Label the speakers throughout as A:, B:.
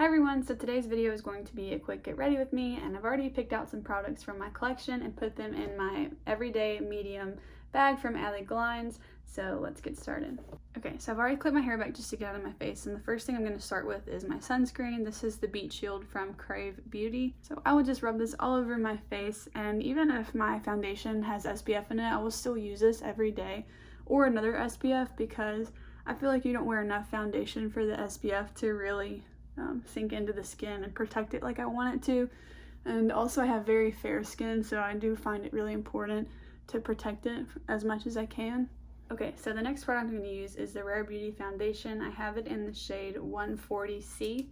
A: everyone, so today's video is going to be a quick get ready with me, and I've already picked out some products from my collection and put them in my everyday medium bag from Alley Glines, so let's get started. Okay, so I've already clipped my hair back just to get out of my face, and the first thing I'm going to start with is my sunscreen. This is the Beach Shield from Crave Beauty. So I will just rub this all over my face, and even if my foundation has SPF in it, I will still use this every day, or another SPF, because I feel like you don't wear enough foundation for the SPF to really sink into the skin and protect it like I want it to. And also I have very fair skin, so I do find it really important to protect it as much as I can. Okay, so the next product I'm going to use is the Rare Beauty foundation. I have it in the shade 140C.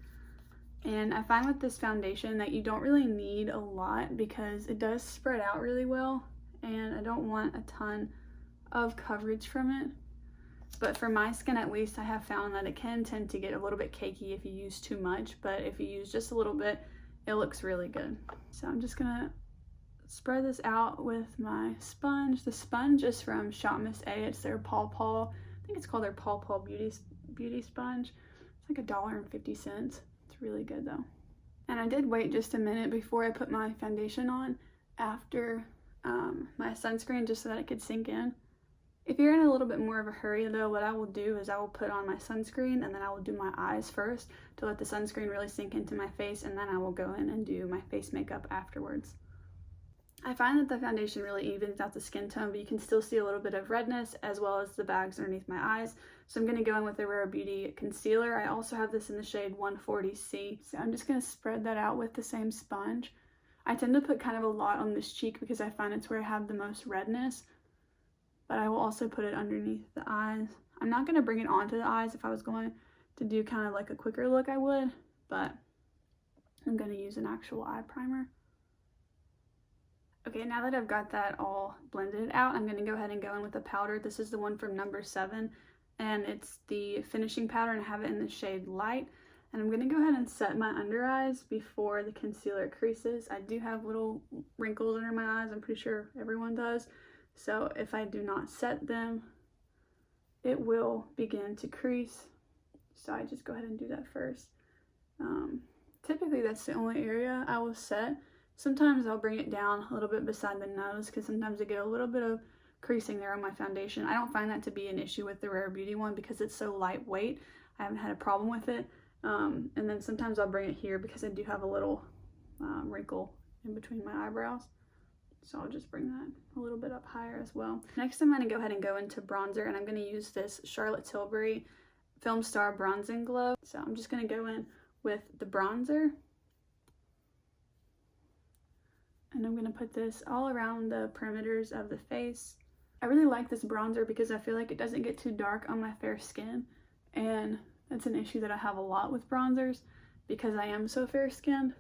A: And I find with this foundation that you don't really need a lot because it does spread out really well, and I don't want a ton of coverage from it. But for my skin, at least, I have found that it can tend to get a little bit cakey if you use too much, but if you use just a little bit, it looks really good. So I'm just gonna spread this out with my sponge. The sponge is from Shop Miss A. It's their Paw Paw. I think it's called their Paw Paw Beauty Sponge. It's like $1.50. It's really good though. And I did wait just a minute before I put my foundation on after my sunscreen, just so that it could sink in. If you're in a little bit more of a hurry though, what I will do is I will put on my sunscreen and then I will do my eyes first to let the sunscreen really sink into my face, and then I will go in and do my face makeup afterwards. I find that the foundation really evens out the skin tone, but you can still see a little bit of redness as well as the bags underneath my eyes. So I'm going to go in with the Rare Beauty concealer. I also have this in the shade 140C. So I'm just going to spread that out with the same sponge. I tend to put kind of a lot on this cheek because I find it's where I have the most redness. But I will also put it underneath the eyes. I'm not going to bring it onto the eyes. If I was going to do kind of like a quicker look, I would, but I'm going to use an actual eye primer. Okay, now that I've got that all blended out, I'm going to go ahead and go in with a powder. This is the one from number 7, and it's the finishing powder, and I have it in the shade Light. And I'm going to go ahead and set my under eyes before the concealer creases. I do have little wrinkles under my eyes. I'm pretty sure everyone does. So if I do not set them, it will begin to crease. So I just go ahead and do that first. Typically that's the only area I will set. Sometimes I'll bring it down a little bit beside the nose because sometimes I get a little bit of creasing there on my foundation. I don't find that to be an issue with the Rare Beauty one because it's so lightweight. I haven't had a problem with it. And then sometimes I'll bring it here because I do have a little wrinkle in between my eyebrows. So I'll just bring that a little bit up higher as well. Next, I'm going to go ahead and go into bronzer, and I'm going to use this Charlotte Tilbury Film Star Bronzing Glow. So I'm just going to go in with the bronzer. And I'm going to put this all around the perimeters of the face. I really like this bronzer because I feel like it doesn't get too dark on my fair skin. And that's an issue that I have a lot with bronzers because I am so fair skinned.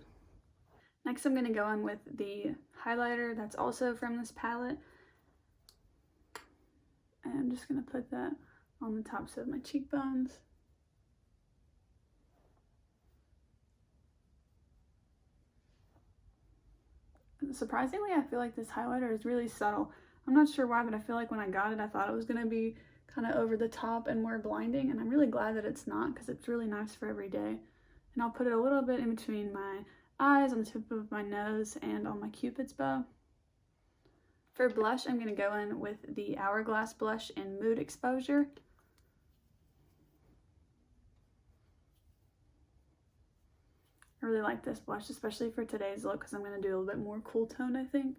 A: Next, I'm going to go in with the highlighter that's also from this palette. And I'm just going to put that on the tops of my cheekbones. Surprisingly, I feel like this highlighter is really subtle. I'm not sure why, but I feel like when I got it, I thought it was going to be kind of over the top and more blinding. And I'm really glad that it's not because it's really nice for every day. And I'll put it a little bit in between my eyes, on the tip of my nose, and on my Cupid's bow. For blush, I'm going to go in with the Hourglass blush in Mood Exposure. I really like this blush, especially for today's look, because I'm going to do a little bit more cool tone, I think.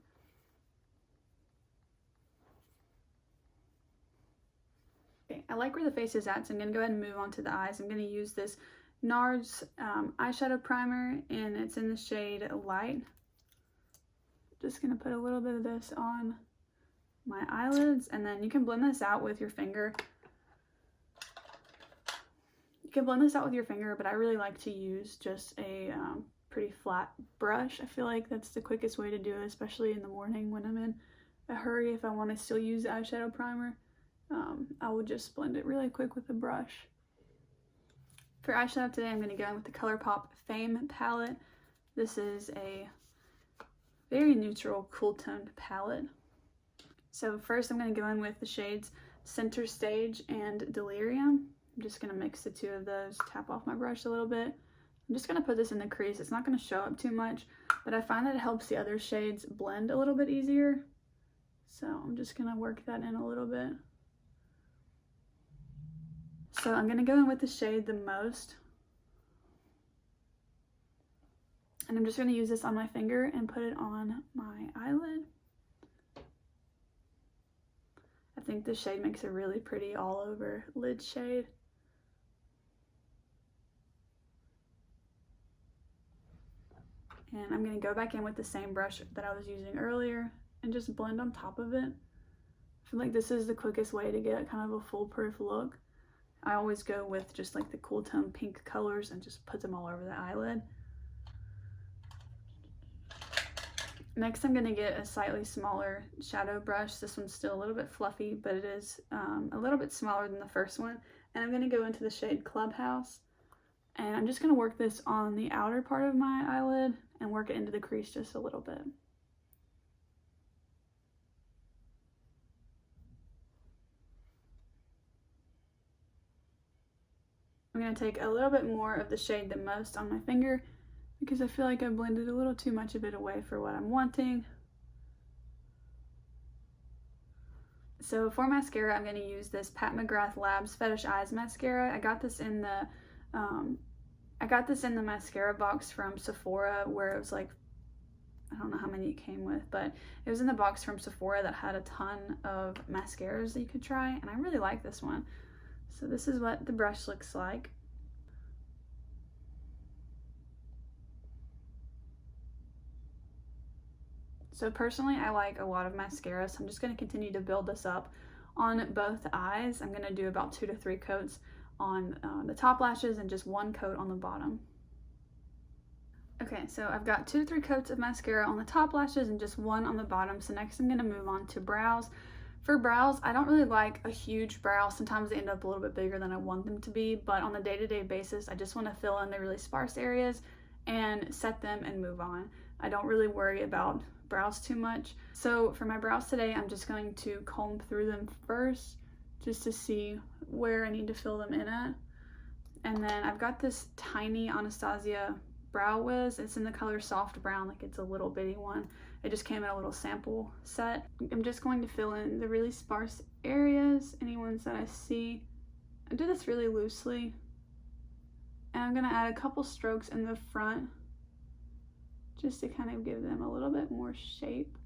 A: Okay, I like where the face is at, so I'm going to go ahead and move on to the eyes. I'm going to use this NARS eyeshadow primer, and it's in the shade Light. Just going to put a little bit of this on my eyelids, and then you can blend this out with your finger. You can blend this out with your finger, but I really like to use just a pretty flat brush. I feel like that's the quickest way to do it, especially in the morning when I'm in a hurry. If I want to still use eyeshadow primer, I will just blend it really quick with a brush. For eyeshadow today, I'm going to go in with the ColourPop Fame palette. This is a very neutral, cool toned palette. So first I'm going to go in with the shades Center Stage and Delirium. I'm just going to mix the two of those, tap off my brush a little bit, I'm just going to put this in the crease. It's not going to show up too much, but I find that it helps the other shades blend a little bit easier. So I'm just going to work that in a little bit. So I'm going to go in with the shade the most. And I'm just going to use this on my finger and put it on my eyelid. I think this shade makes a really pretty all over lid shade. And I'm going to go back in with the same brush that I was using earlier and just blend on top of it. I feel like this is the quickest way to get kind of a foolproof look. I always go with just like the cool tone pink colors and just put them all over the eyelid. Next, I'm going to get a slightly smaller shadow brush. This one's still a little bit fluffy, but it is a little bit smaller than the first one. And I'm going to go into the shade Clubhouse. And I'm just going to work this on the outer part of my eyelid and work it into the crease just a little bit. I'm going to take a little bit more of the shade the most on my finger because I feel like I blended a little too much of it away for what I'm wanting. So for mascara, I'm going to use this Pat McGrath Labs Fetish Eyes mascara. I got this in the mascara box from Sephora, where it was like, I don't know how many it came with, but it was in the box from Sephora that had a ton of mascaras that you could try, and I really like this one. So this is what the brush looks like. So personally, I like a lot of mascara, so I'm just going to continue to build this up on both eyes. I'm going to do about 2 to 3 coats on the top lashes and just 1 coat on the bottom. Okay, so I've got 2 to 3 coats of mascara on the top lashes and just 1 on the bottom. So next I'm going to move on to brows. For brows, I don't really like a huge brow. Sometimes they end up a little bit bigger than I want them to be, but on a day-to-day basis, I just want to fill in the really sparse areas and set them and move on. I don't really worry about brows too much. So for my brows today, I'm just going to comb through them first just to see where I need to fill them in at. And then I've got this tiny Anastasia brow wiz. It's in the color soft brown, like it's a little bitty one. It just came in a little sample set. I'm just going to fill in the really sparse areas, any ones that I see. I do this really loosely. And I'm gonna add a couple strokes in the front just to kind of give them a little bit more shape.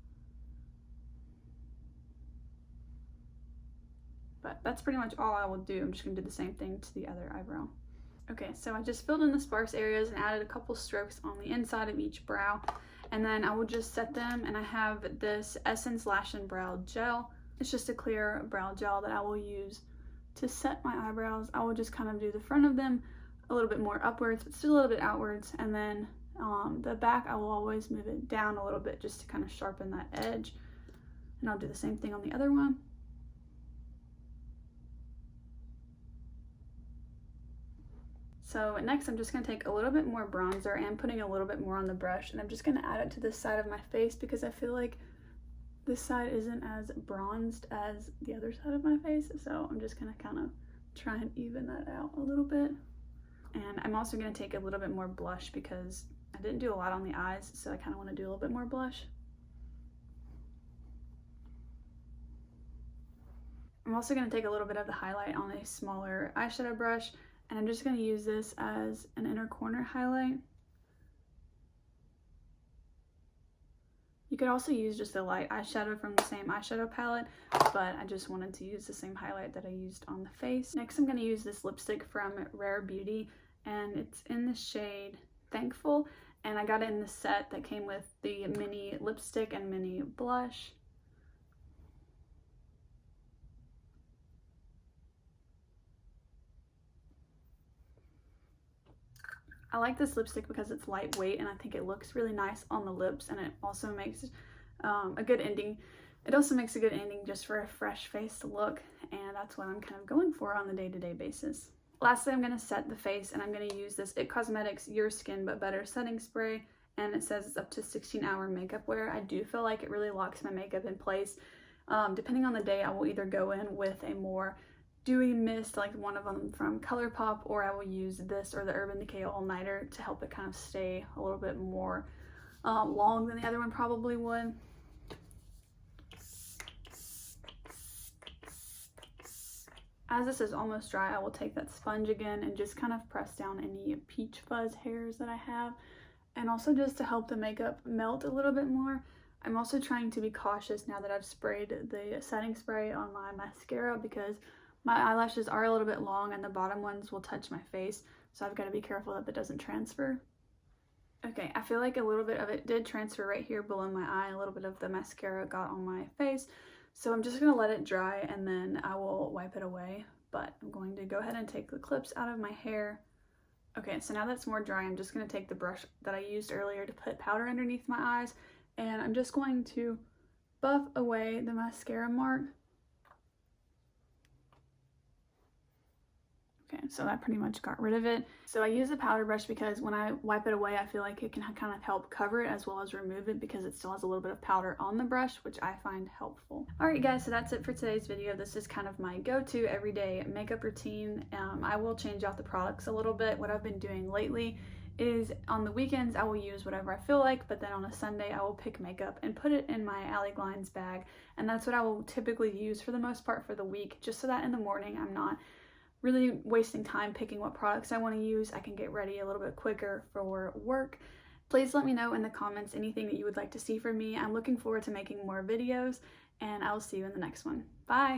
A: But that's pretty much all I will do. I'm just gonna do the same thing to the other eyebrow. Okay, so I just filled in the sparse areas and added a couple strokes on the inside of each brow. And then I will just set them, and I have this Essence Lash and Brow Gel. It's just a clear brow gel that I will use to set my eyebrows. I will just kind of do the front of them a little bit more upwards, but still a little bit outwards. And then the back, I will always move it down a little bit just to kind of sharpen that edge. And I'll do the same thing on the other one. So next I'm just going to take a little bit more bronzer and putting a little bit more on the brush, and I'm just going to add it to this side of my face because I feel like this side isn't as bronzed as the other side of my face. So I'm just going to kind of try and even that out a little bit. And I'm also going to take a little bit more blush because I didn't do a lot on the eyes, so I kind of want to do a little bit more blush. I'm also going to take a little bit of the highlight on a smaller eyeshadow brush, and I'm just going to use this as an inner corner highlight. You could also use just a light eyeshadow from the same eyeshadow palette, but I just wanted to use the same highlight that I used on the face. Next, I'm going to use this lipstick from Rare Beauty, and it's in the shade Thankful, and I got it in the set that came with the mini lipstick and mini blush. I like this lipstick because it's lightweight and I think it looks really nice on the lips, and it also makes a good ending. It also makes a good ending just for a fresh face look, and that's what I'm kind of going for on the day-to-day basis. Lastly, I'm going to set the face, and I'm going to use this IT Cosmetics Your Skin But Better setting spray, and it says it's up to 16-hour makeup wear. I do feel like it really locks my makeup in place. Depending on the day, I will either go in with a more dewy mist, like one of them from ColourPop, or I will use this or the Urban Decay All Nighter to help it kind of stay a little bit more long than the other one probably would. As this is almost dry, I will take that sponge again and just kind of press down any peach fuzz hairs that I have, and also just to help the makeup melt a little bit more. I'm also trying to be cautious now that I've sprayed the setting spray on my mascara, because my eyelashes are a little bit long and the bottom ones will touch my face, so I've got to be careful that doesn't transfer. Okay, I feel like a little bit of it did transfer right here below my eye. A little bit of the mascara got on my face, so I'm just going to let it dry and then I will wipe it away. But I'm going to go ahead and take the clips out of my hair. Okay, so now that's more dry, I'm just going to take the brush that I used earlier to put powder underneath my eyes, and I'm just going to buff away the mascara mark. Okay, so that pretty much got rid of it. So I use a powder brush because when I wipe it away, I feel like it can kind of help cover it as well as remove it, because it still has a little bit of powder on the brush, which I find helpful. Alright guys, so that's it for today's video. This is kind of my go-to everyday makeup routine. I will change out the products a little bit. What I've been doing lately is on the weekends I will use whatever I feel like, but then on a Sunday I will pick makeup and put it in my Alley Glines bag, and that's what I will typically use for the most part for the week, just so that in the morning I'm not really wasting time picking what products I want to use. I can get ready a little bit quicker for work. Please let me know in the comments anything that you would like to see from me. I'm looking forward to making more videos, and I will see you in the next one. Bye!